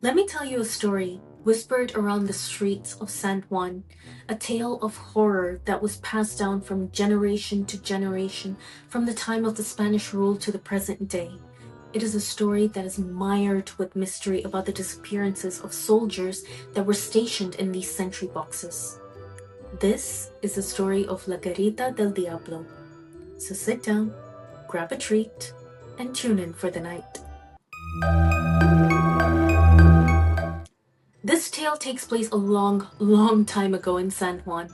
Let me tell you a story whispered around the streets of San Juan, a tale of horror that was passed down from generation to generation from the time of the Spanish rule to the present day. It is a story that is mired with mystery about the disappearances of soldiers that were stationed in these sentry boxes. This is the story of La Garita del Diablo. So sit down, grab a treat, and tune in for the night. This tale takes place a long time ago in San Juan.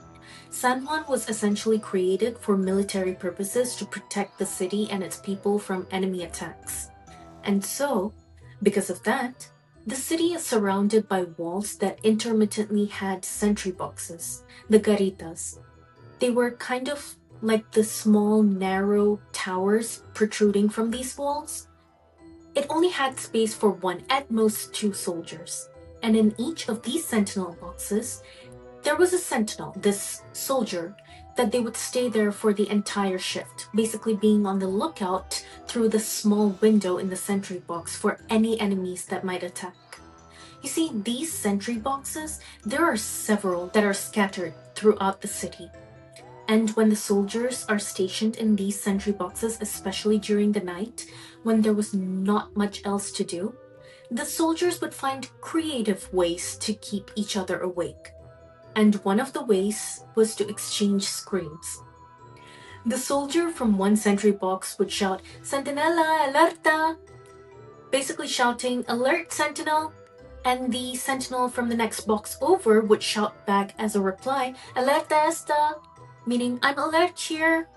San Juan was essentially created for military purposes to protect the city and its people from enemy attacks. And so, because of that, the city is surrounded by walls that intermittently had sentry boxes, the garitas. They were kind of like the small, narrow towers protruding from these walls. It only had space for one, at most two soldiers. And in each of these sentinel boxes, there was a sentinel, this soldier, that they would stay there for the entire shift, basically being on the lookout through the small window in the sentry box for any enemies that might attack. You see, these sentry boxes, there are several that are scattered throughout the city. And when the soldiers are stationed in these sentry boxes, especially during the night, when there was not much else to do, the soldiers would find creative ways to keep each other awake. And one of the ways was to exchange screams. The soldier from one sentry box would shout, "Sentinela, alerta!" basically shouting, "Alert, sentinel!" And the sentinel from the next box over would shout back as a reply, "Alerta esta!" meaning, "I'm alert here."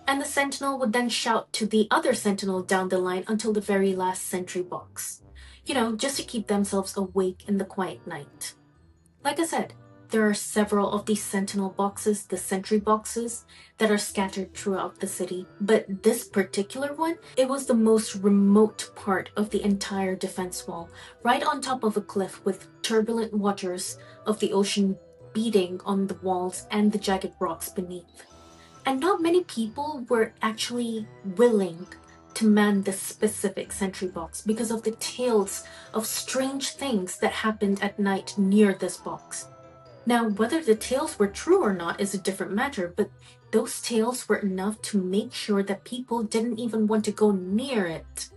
And the sentinel would then shout to the other sentinel down the line until the very last sentry box. Just to keep themselves awake in the quiet night. Like I said, there are several of these sentinel boxes, the sentry boxes, that are scattered throughout the city. But this particular one, it was the most remote part of the entire defense wall, right on top of a cliff with turbulent waters of the ocean beating on the walls and the jagged rocks beneath. And not many people were actually willing to man this specific sentry box because of the tales of strange things that happened at night near this box. Now, whether the tales were true or not is a different matter, but those tales were enough to make sure that people didn't even want to go near it.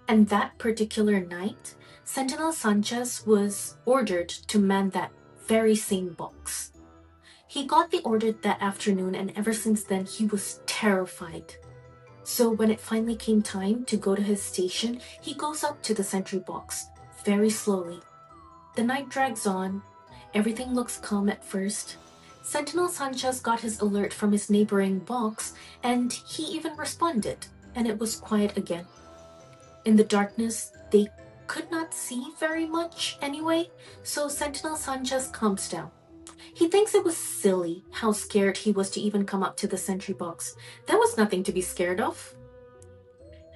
And that particular night, Sentinel Sanchez was ordered to man that very same box. He got the order that afternoon, and ever since then, he was terrified. So when it finally came time to go to his station, he goes up to the sentry box, very slowly. The night drags on. Everything looks calm at first. Sentinel Sanchez got his alert from his neighboring box, and he even responded, and it was quiet again. In the darkness, they could not see very much anyway, so Sentinel Sanchez calms down. He thinks it was silly how scared he was to even come up to the sentry box. There was nothing to be scared of.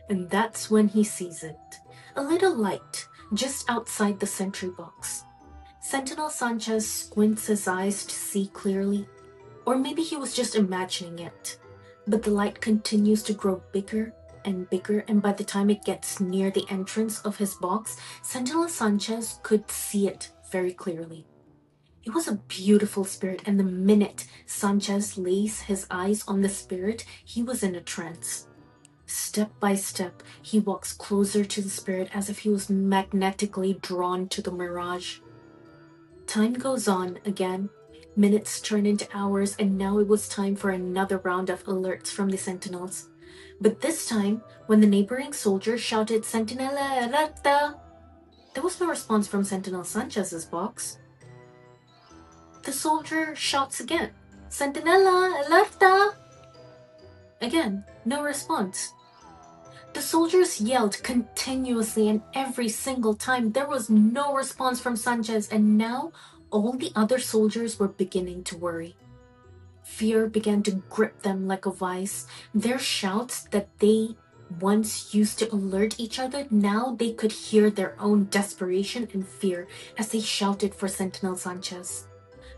And that's when he sees it. A little light just outside the sentry box. Sentinel Sanchez squints his eyes to see clearly, or maybe he was just imagining it. But the light continues to grow bigger and bigger, and by the time it gets near the entrance of his box, Sentinel Sanchez could see it very clearly. It was a beautiful spirit, and the minute Sanchez lays his eyes on the spirit, he was in a trance. Step by step, he walks closer to the spirit as if he was magnetically drawn to the mirage. Time goes on again. Minutes turn into hours, and now it was time for another round of alerts from the sentinels. But this time, when the neighboring soldier shouted, "Sentinela alerta!" there was no response from Sentinel Sanchez's box. The soldier shouts again, "Sentinela, alerta!" Again, no response. The soldiers yelled continuously, and every single time there was no response from Sanchez, and now all the other soldiers were beginning to worry. Fear began to grip them like a vice. Their shouts that they once used to alert each other, now they could hear their own desperation and fear as they shouted for Sentinel Sanchez.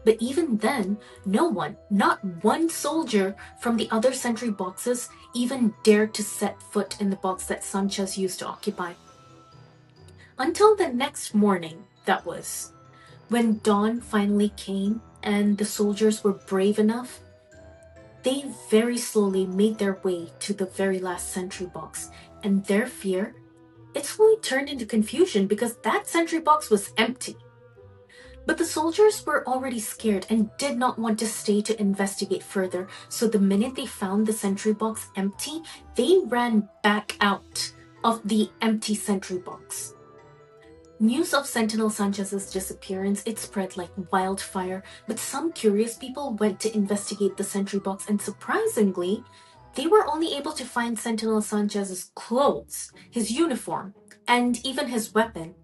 But even then, no one, not one soldier from the other sentry boxes even dared to set foot in the box that Sanchez used to occupy. Until the next morning, that was. When dawn finally came and the soldiers were brave enough, they very slowly made their way to the very last sentry box, and their fear, it slowly turned into confusion because that sentry box was empty. But the soldiers were already scared and did not want to stay to investigate further, so the minute they found the sentry box empty, they ran back out of the empty sentry box. News of Sentinel Sanchez's disappearance, it spread like wildfire, but some curious people went to investigate the sentry box, and surprisingly, they were only able to find Sentinel Sanchez's clothes, his uniform, and even his weapon.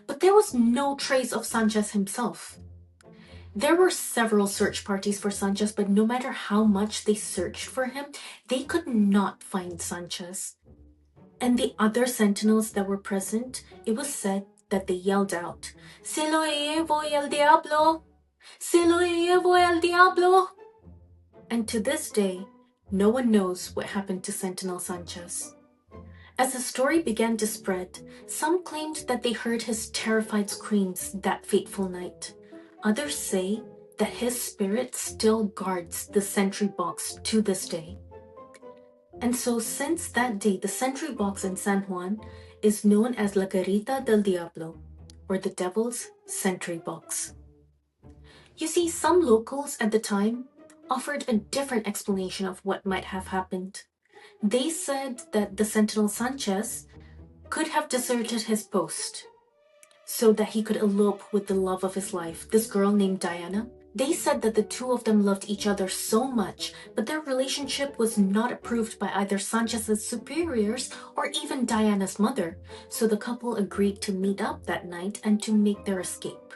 But there was no trace of Sanchez himself. There were several search parties for Sanchez, but no matter how much they searched for him, they could not find Sanchez. And the other sentinels that were present, it was said that they yelled out, "Se lo llevo el diablo! Se lo llevo el diablo!" And to this day, no one knows what happened to Sentinel Sanchez. As the story began to spread, some claimed that they heard his terrified screams that fateful night. Others say that his spirit still guards the sentry box to this day. And so since that day, the sentry box in San Juan is known as La Garita del Diablo, or the Devil's Sentry Box. You see, some locals at the time offered a different explanation of what might have happened. They said that the Sentinel Sanchez could have deserted his post so that he could elope with the love of his life, this girl named Diana. They said that the two of them loved each other so much, but their relationship was not approved by either Sanchez's superiors or even Diana's mother, so the couple agreed to meet up that night and to make their escape.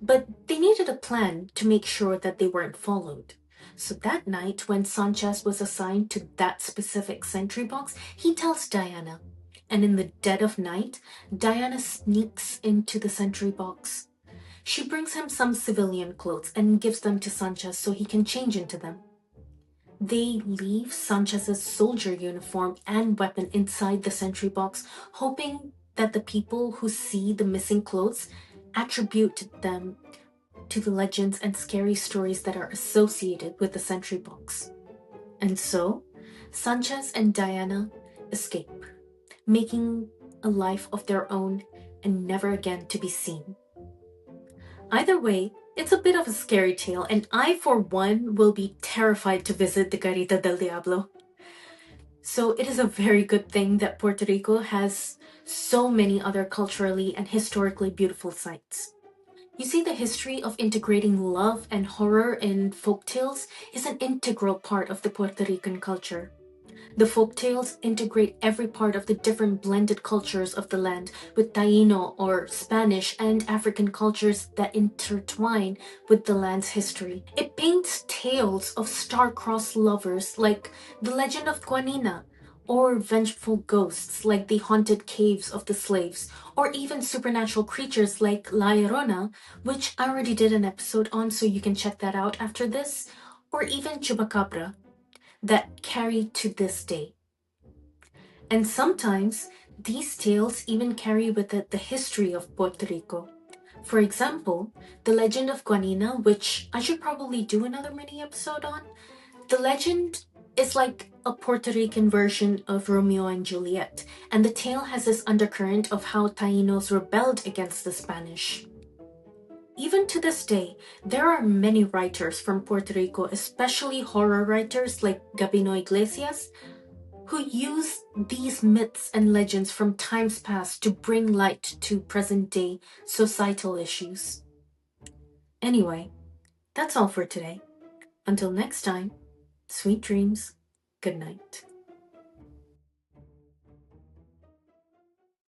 But they needed a plan to make sure that they weren't followed. So that night, when Sanchez was assigned to that specific sentry box, he tells Diana. And in the dead of night, Diana sneaks into the sentry box. She brings him some civilian clothes and gives them to Sanchez so he can change into them. They leave Sanchez's soldier uniform and weapon inside the sentry box, hoping that the people who see the missing clothes attribute them to the legends and scary stories that are associated with the sentry box. And so, Sanchez and Diana escape, making a life of their own and never again to be seen. Either way, it's a bit of a scary tale, and I, for one, will be terrified to visit the Garita del Diablo. So it is a very good thing that Puerto Rico has so many other culturally and historically beautiful sites. You see, the history of integrating love and horror in folktales is an integral part of the Puerto Rican culture. The folktales integrate every part of the different blended cultures of the land with Taino or Spanish and African cultures that intertwine with the land's history. It paints tales of star-crossed lovers like the legend of Guanina, or vengeful ghosts like the haunted caves of the slaves, or even supernatural creatures like La Llorona, which I already did an episode on, so you can check that out after this, or even Chupacabra, that carry to this day. And sometimes, these tales even carry with it the history of Puerto Rico. For example, the legend of Guanina, which I should probably do another mini episode on. The legend is like a Puerto Rican version of Romeo and Juliet, and the tale has this undercurrent of how Tainos rebelled against the Spanish. Even to this day, there are many writers from Puerto Rico, especially horror writers like Gabino Iglesias, who use these myths and legends from times past to bring light to present-day societal issues. Anyway, that's all for today. Until next time, sweet dreams, good night.